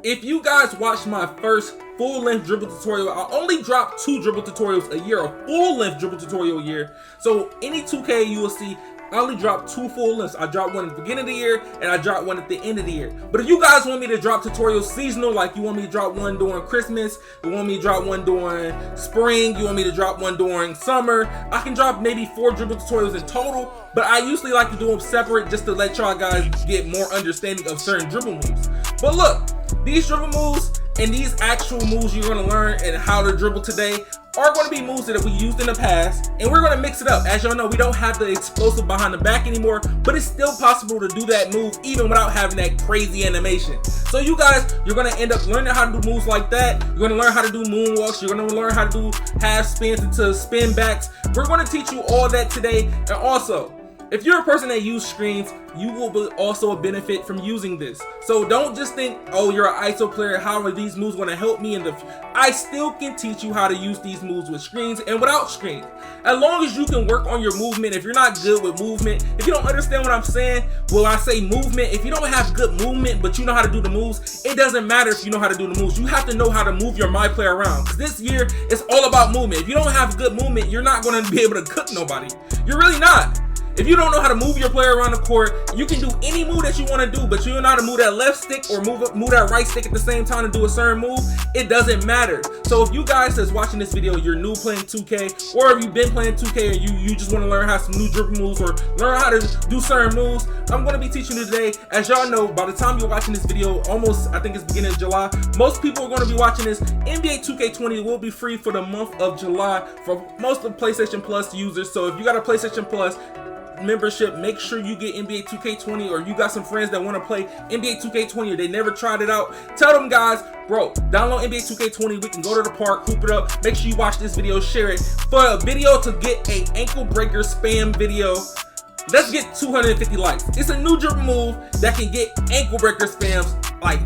if you guys watched my first full-length dribble tutorial, I only drop 2 dribble tutorials a year, a full-length dribble tutorial a year. So any 2K you will see, I only drop 2 full lengths. I drop one at the beginning of the year and I drop one at the end of the year. But if you guys want me to drop tutorials seasonal, like you want me to drop one during Christmas, you want me to drop one during spring, you want me to drop one during summer, I can drop maybe 4 dribble tutorials in total. But I usually like to do them separate just to let y'all guys get more understanding of certain dribble moves. But look, these dribble moves and these actual moves you're going to learn and how to dribble today are going to be moves that we used in the past, and we're going to mix it up. As y'all know, we don't have the explosive behind the back anymore, but it's still possible to do that move even without having that crazy animation. So you guys, you're going to end up learning how to do moves like that. You're going to learn how to do moonwalks. You're going to learn how to do half spins into spin backs. We're going to teach you all that today. And also, if you're a person that uses screens, you will also benefit from using this. So don't just think, oh, you're an ISO player, how are these moves going to help me in the I still can teach you how to use these moves with screens and without screens. As long as you can work on your movement. If you're not good with movement, if you don't understand what I'm saying, well, I say movement, if you don't have good movement but you know how to do the moves, it doesn't matter if you know how to do the moves. You have to know how to move your my player around, because this year it's all about movement. If you don't have good movement, you're not going to be able to cook nobody. You're really not. If you don't know how to move your player around the court, you can do any move that you want to do, but you don't know how to move that left stick or move that right stick at the same time to do a certain move, it doesn't matter. So if you guys that's watching this video, you're new playing 2K, or if you've been playing 2K and you just want to learn how some new dribble moves or learn how to do certain moves, I'm going to be teaching you today. As y'all know, by the time you're watching this video, almost, I think it's beginning of July, most people are going to be watching this. NBA 2K20 will be free for the month of July for most of PlayStation Plus users. So if you got a PlayStation Plus membership, make sure you get NBA 2K20, or you got some friends that want to play NBA 2K20 or they never tried it out, tell them, guys, bro, download NBA 2K20. We can go to the park, hoop it up. Make sure you watch this video, share it. For a video to get a ankle breaker spam video, let's get 250 likes. It's a new dribble move that can get ankle breaker spams like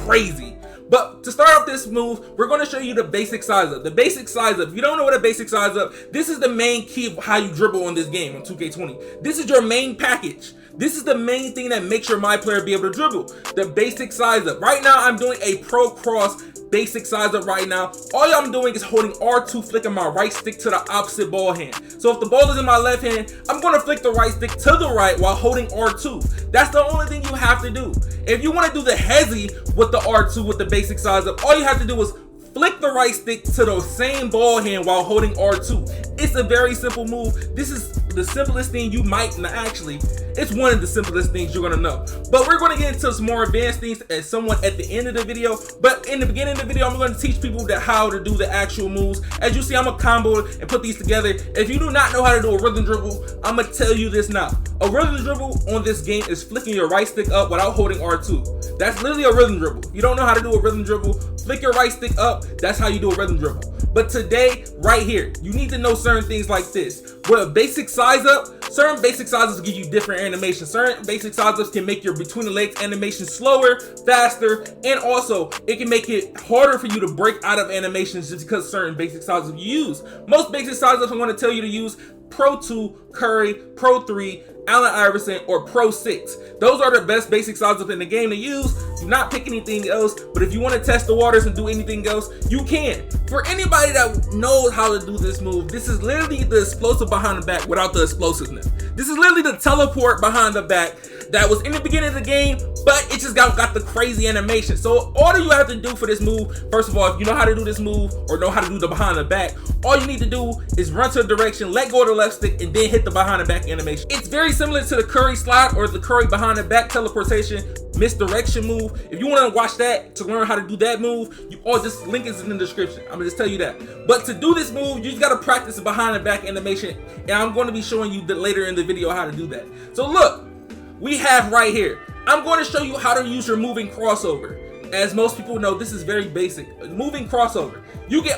crazy. But to start off this move, we're going to show you the basic size up. The basic size up. If you don't know what a basic size up, this is the main key of how you dribble on this game on 2K20. This is your main package. This is the main thing that makes your my player be able to dribble. The basic size up. Right now, I'm doing a pro cross basic size up right now. All I'm doing is holding R2, flicking my right stick to the opposite ball hand. So if the ball is in my left hand, I'm going to flick the right stick to the right while holding R2. That's the only thing you have to do. If you want to do the hezzy with the R2 with the basic size up, all you have to do is flick the right stick to the same ball hand while holding R2. It's a very simple move. This is the simplest thing you might not actually. It's one of the simplest things you're gonna know. But we're gonna get into some more advanced things as somewhat at the end of the video. But in the beginning of the video, I'm gonna teach people how to do the actual moves. As you see, I'm gonna combo and put these together. If you do not know how to do a rhythm dribble, I'm gonna tell you this now. A rhythm dribble on this game is flicking your right stick up without holding R2. That's literally a rhythm dribble. You don't know how to do a rhythm dribble, flick your right stick up. That's how you do a rhythm dribble. But today, right here, you need to know certain things like this. With a basic size up, certain basic sizes give you different animations. Certain basic size ups can make your between the legs animation slower, faster, and also it can make it harder for you to break out of animations just because certain basic sizes you use. Most basic size ups I'm going to tell you to use Pro 2, Curry, Pro 3, Allen Iverson, or Pro 6. Those are the best basic size up in the game to use. Do not pick anything else, but if you want to test the waters and do anything else, you can. For anybody that knows how to do this move, this is literally the explosive behind the back without the explosiveness. This is literally the teleport behind the back that was in the beginning of the game, but it just got the crazy animation. So all that you have to do for this move, first of all, if you know how to do this move or know how to do the behind the back, all you need to do is run to a direction, let go of the left stick, and then hit the behind the back animation. It's very similar to the Curry slide or the Curry behind the back teleportation misdirection move. If you want to watch that to learn how to do that move, you all just link is in the description. I'm gonna just tell you that. But to do this move, you just gotta practice the behind the back animation, and I'm going to be showing you later in the video how to do that. So look, we have right here, I'm going to show you how to use your moving crossover. As most people know, this is very basic. Moving crossover.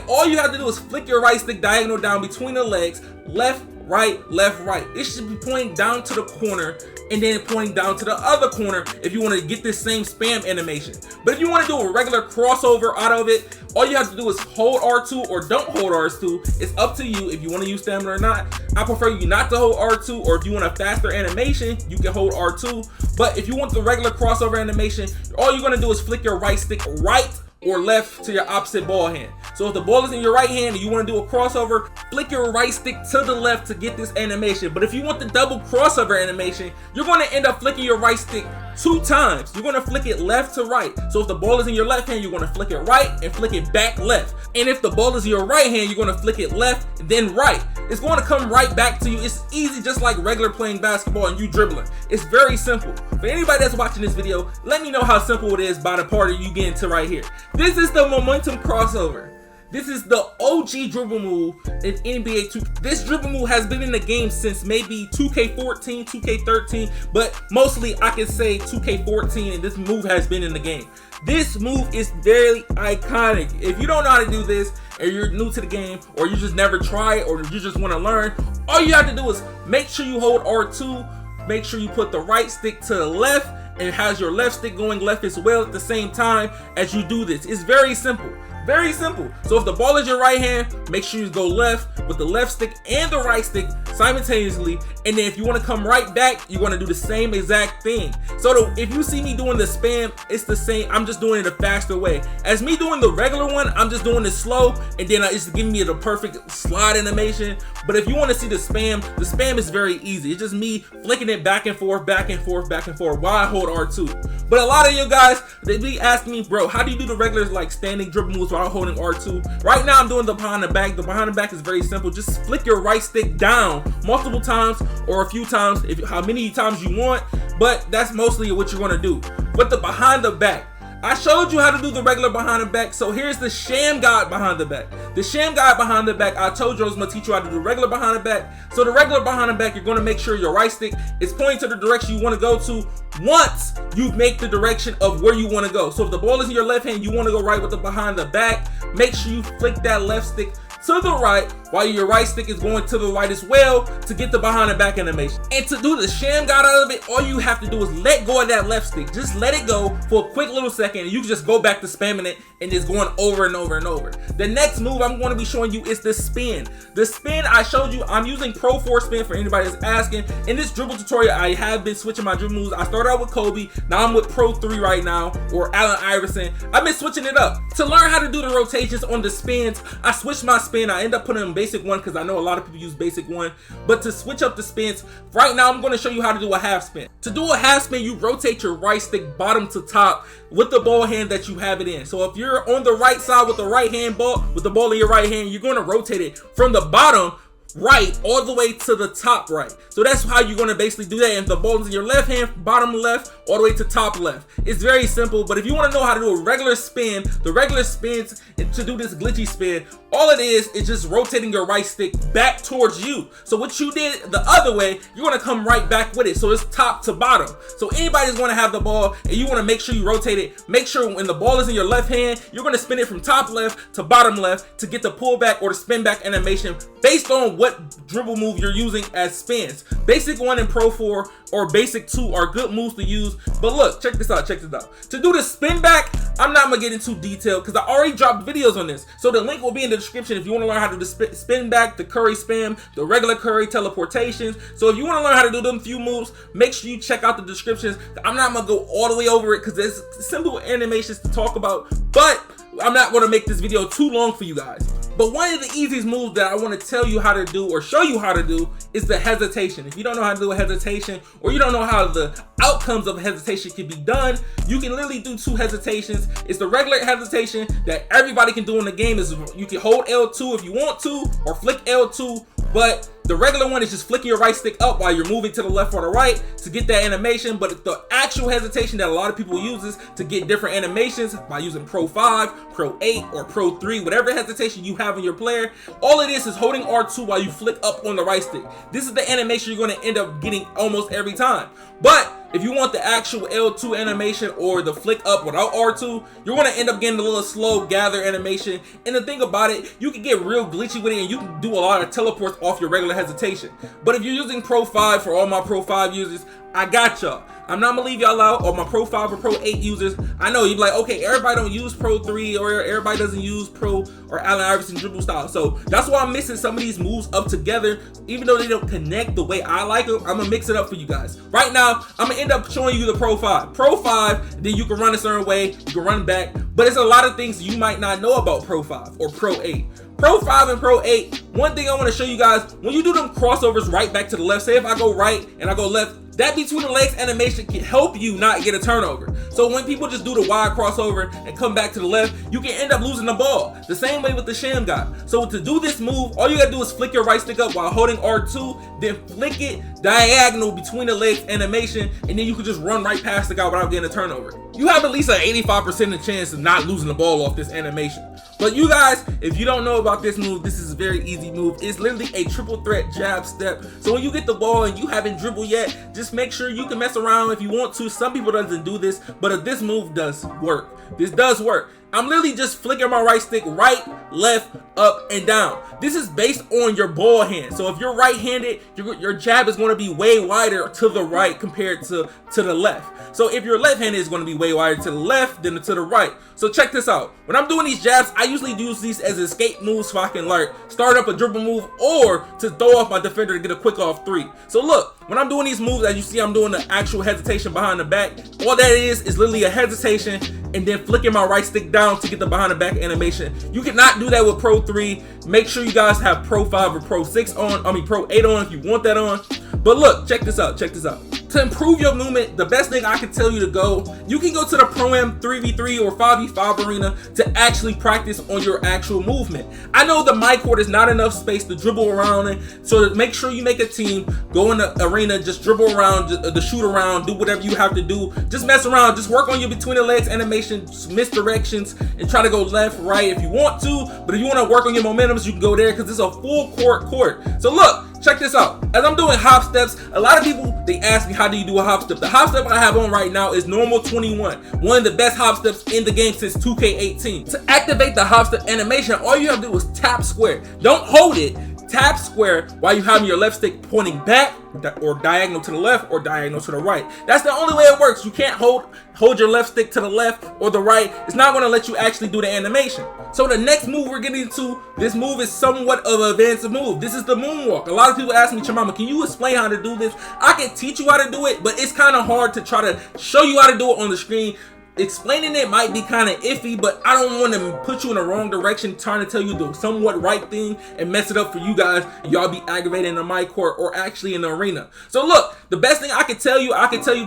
All you have to do is flick your right stick diagonal down between the legs, left, right, left, right. It should be pointing down to the corner and then pointing down to the other corner if you want to get this same spam animation. But if you want to do a regular crossover out of it, all you have to do is hold R2 or don't hold R2. It's up to you if you want to use stamina or not. I prefer you not to hold R2, or if you want a faster animation, you can hold R2. But if you want the regular crossover animation, all you're going to do is flick your right stick right or left to your opposite ball hand. So if the ball is in your right hand and you want to do a crossover, flick your right stick to the left to get this animation. But if you want the double crossover animation, you're going to end up flicking your right stick 2 times. You're going to flick it left to right. So if the ball is in your left hand, you're going to flick it right and flick it back left. And if the ball is in your right hand, you're going to flick it left then right. It's going to come right back to you. It's easy, just like regular playing basketball and you dribbling. It's very simple. For anybody that's watching this video, let me know how simple it is by the part you get into right here. This is the momentum crossover. This is the OG dribble move in NBA 2. This dribble move has been in the game since maybe 2K14, 2K13, but mostly I can say 2K14, and this move has been in the game. This move is very iconic. If you don't know how to do this, and you're new to the game, or you just never try it, or you just want to learn, all you have to do is make sure you hold R2, make sure you put the right stick to the left, and has your left stick going left as well at the same time as you do this. It's very simple. Very simple. So if the ball is your right hand, make sure you go left with the left stick and the right stick simultaneously. And then if you want to come right back, you want to do the same exact thing. So if you see me doing the spam, it's the same. I'm just doing it a faster way. As me doing the regular one, I'm just doing it slow, and then it's giving me the perfect slide animation. But if you want to see the spam is very easy. It's just me flicking it back and forth, back and forth, back and forth while I hold R2. But a lot of you guys, they be asking me, bro, how do you do the regular like standing dribble moves while holding R2? Right now I'm doing the behind the back. The behind the back is very simple. Just flick your right stick down multiple times or a few times, how many times you want, but that's mostly what you're going to do. But the behind the back, I showed you how to do the regular behind the back, so here's the sham guide behind the back. The sham guide behind the back, I told you I was going to teach you how to do regular behind the back. So the regular behind the back, you're going to make sure your right stick is pointing to the direction you want to go to once you make the direction of where you want to go. So if the ball is in your left hand, you want to go right with the behind the back, make sure you flick that left stick to the right while your right stick is going to the right as well to get the behind the back animation. And to do the sham guide out of it, all you have to do is let go of that left stick. Just let it go for a quick little second, and you can just go back to spamming it and just going over and over and over. The next move I'm going to be showing you is the spin. The spin I showed you, I'm using Pro 4 spin for anybody that's asking. In this dribble tutorial, I have been switching my dribble moves. I started out with Kobe, now I'm with Pro 3 right now, or Allen Iverson. I've been switching it up. To learn how to do the rotations on the spins, I switched my spin. I end up putting in basic 1 because I know a lot of people use basic 1. But to switch up the spins, right now I'm going to show you how to do a half spin. To do a half spin, you rotate your right stick bottom to top with the ball hand that you have it in. So if you're on the right side with the right hand ball, with the ball in your right hand, you're going to rotate it from the bottom right all the way to the top right. So that's how you're going to basically do that. And the ball is in your left hand, bottom left, all the way to top left. It's very simple. But if you want to know how to do a regular spin, the regular spins, to do this glitchy spin, all it is just rotating your right stick back towards you. So what you did the other way, you're going to come right back with it. So it's top to bottom. So anybody's going to have the ball and you want to make sure you rotate it. Make sure when the ball is in your left hand, you're going to spin it from top left to bottom left to get the pullback or the spin back animation based on what dribble move you're using as spins. Basic 1 and Pro 4 or basic 2 are good moves to use. But look, check this out, check this out. To do the spin back, I'm not going to get into detail because I already dropped videos on this. So the link will be in the description if you want to learn how to do the spin back, the curry spam, the regular curry teleportations. So if you want to learn how to do them few moves, make sure you check out the descriptions. I'm not going to go all the way over it because there's simple animations to talk about, but I'm not going to make this video too long for you guys. But one of the easiest moves that I want to tell you how to do or show you how to do is the hesitation. If you don't know how to do a hesitation, or you don't know how the outcomes of a hesitation can be done, you can literally do 2 hesitations. It's the regular hesitation that everybody can do in the game. Is you can hold L2 if you want to, or flick L2, but the regular one is just flicking your right stick up while you're moving to the left or the right to get that animation. But the actual hesitation that a lot of people uses to get different animations by using Pro 5, Pro 8, or Pro 3, whatever hesitation you have in your player, all it is holding R2 while you flick up on the right stick. This is the animation you're going to end up getting almost every time. But if you want the actual L2 animation or the flick up without R2, you're going to end up getting a little slow gather animation. And the thing about it, you can get real glitchy with it and you can do a lot of teleports off your regular hesitation. But if you're using Pro 5, for all my Pro 5 users, I got y'all. I'm not gonna leave y'all out, or my Pro 5 or Pro 8 users. I know you're like, okay, everybody don't use Pro 3, or everybody doesn't use Pro or Allen Iverson dribble style. So that's why I'm mixing some of these moves up together. Even though they don't connect the way I like them, I'm gonna mix it up for you guys. Right now, I'm gonna end up showing you the Pro 5. Pro 5, then you can run a certain way, you can run back, but it's a lot of things you might not know about Pro 5 or Pro 8. Pro 5 and Pro 8, one thing I want to show you guys, when you do them crossovers right back to the left, say if I go right and I go left, that between the legs animation can help you not get a turnover. So when people just do the wide crossover and come back to the left, you can end up losing the ball. The same way with the sham guard. So to do this move, all you gotta do is flick your right stick up while holding R2, then flick it diagonal between the legs animation, and then you can just run right past the guy without getting a turnover. You have at least an 85% chance of not losing the ball off this animation. But you guys, if you don't know about this move, this is a very easy move. It's literally a triple threat jab step. So when you get the ball and you haven't dribbled yet, just make sure you can mess around if you want to. Some people doesn't do this, but this move does work. This does work. I'm literally just flicking my right stick right, left, up, and down. This is based on your ball hand. So if you're right-handed, your jab is going to be way wider to the right compared to the left. So if you're left-handed, it's going to be way wider to the left than to the right. So check this out. When I'm doing these jabs, I usually use these as escape moves so I can like start up a dribble move or to throw off my defender to get a quick off three. So look, when I'm doing these moves, as you see, I'm doing the actual hesitation behind the back. All that is literally a hesitation and then flicking my right stick down to get the behind the back animation. You cannot do that with Pro 3. Make sure you guys have Pro 5 or Pro 6 on, Pro 8 on if you want that on. But look, check this out, check this out. To improve your movement, the best thing I can tell you to go, you can go to the Pro-Am 3v3 or 5v5 arena to actually practice on your actual movement. I know the my court is not enough space to dribble around in, so make sure you make a team, go in the arena, just dribble around, the shoot around, do whatever you have to do. Just mess around, just work on your between the legs animation, misdirections, and try to go left, right if you want to. But if you want to work on your momentums, you can go there because it's a full court. So look, check this out. As I'm doing hop steps, a lot of people, they ask me, how do you do a hop step? The hop step I have on right now is normal 21. One of the best hop steps in the game since 2K18. To activate the hop step animation, all you have to do is tap square. Don't hold it. Tap square while you have your left stick pointing back or diagonal to the left or diagonal to the right. That's the only way it works. You can't hold your left stick to the left or the right. It's not going to let you actually do the animation. So the next move we're getting to, this move is somewhat of an advanced move. This is the moonwalk. A lot of people ask me, ChaMoma, can you explain how to do this? I can teach you how to do it, but it's kind of hard to try to show you how to do it on the screen. Explaining it might be kind of iffy, but I don't want to put you in the wrong direction trying to tell you the somewhat right thing and mess it up for you guys. Y'all be aggravated in the mic court or actually in the arena. So look, the best thing I can tell you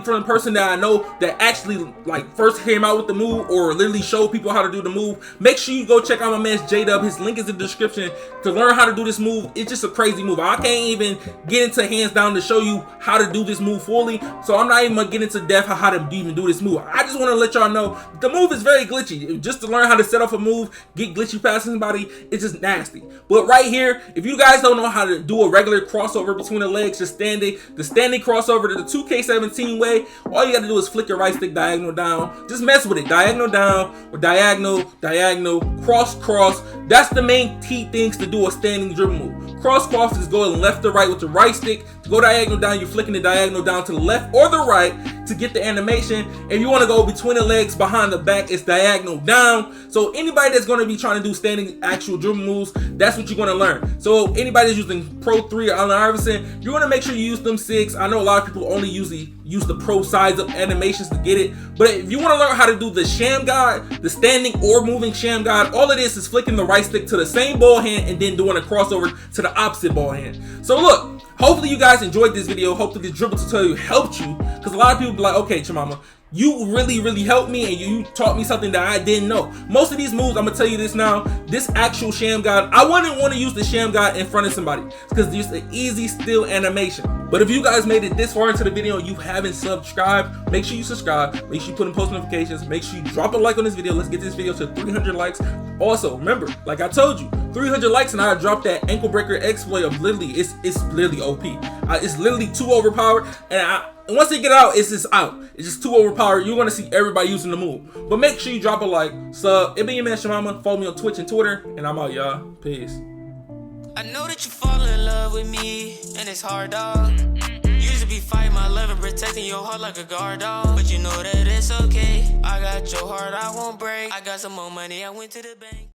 from the person that I know that actually like first came out with the move or literally showed people how to do the move. Make sure you go check out my man's JDUB. His link is in the description to learn how to do this move. It's just a crazy move. I can't even get into hands down to show you how to do this move fully. So I'm not even gonna get into depth how to even do this move. I just want to let y'all know the move is very glitchy. Just to learn how to set off a move, get glitchy past somebody, it's just nasty. But right here, if you guys don't know how to do a regular crossover between the legs, just the standing crossover to the 2K17 way, all you gotta do is flick your right stick diagonal down. Just mess with it, diagonal down or diagonal, cross. That's the main key things to do a standing dribble move. Cross is going left to right with the right stick. To go diagonal down, you're flicking the diagonal down to the left or the right to get the animation. If you want to go between the legs behind the back, it's diagonal down. So anybody that's going to be trying to do standing actual dribble moves, that's what you're going to learn. So anybody that's using Pro 3 or Allen Iverson, you're going to make sure you use them 6. I know a lot of people only usually use the pro sides of animations to get it, but if you want to learn how to do the sham guard, the standing or moving sham guard, all it is flicking the right stick to the same ball hand and then doing a crossover to the opposite ball hand. So look, hopefully you guys enjoyed this video. Hopefully this dribble tutorial helped you, because a lot of people be like, okay, ChaMoma, you really helped me and you taught me something that I didn't know. Most of these moves, I'm gonna tell you this now, this actual sham guard, I wouldn't want to use the sham guard in front of somebody because it's an easy still animation. But if you guys made it this far into the video and you haven't subscribed, make sure you subscribe, make sure you put in post notifications, make sure you drop a like on this video. Let's get this video to 300 likes. Also, remember, like I told you, 300 likes and I dropped that ankle breaker exploit of literally, it's literally OP. It's literally too overpowered, and once they get out, it's just out. It's just too overpowered. You're gonna see everybody using the move. But make sure you drop a like, sub. It been your man ChaMoma. Follow me on Twitch and Twitter, and I'm out, y'all. Peace. I know that you fall in love with me, and it's hard, dog. Used to be be fighting my love and protecting your heart like a guard dog. But you know that it's okay. I got your heart, I won't break. I got some more money, I went to the bank.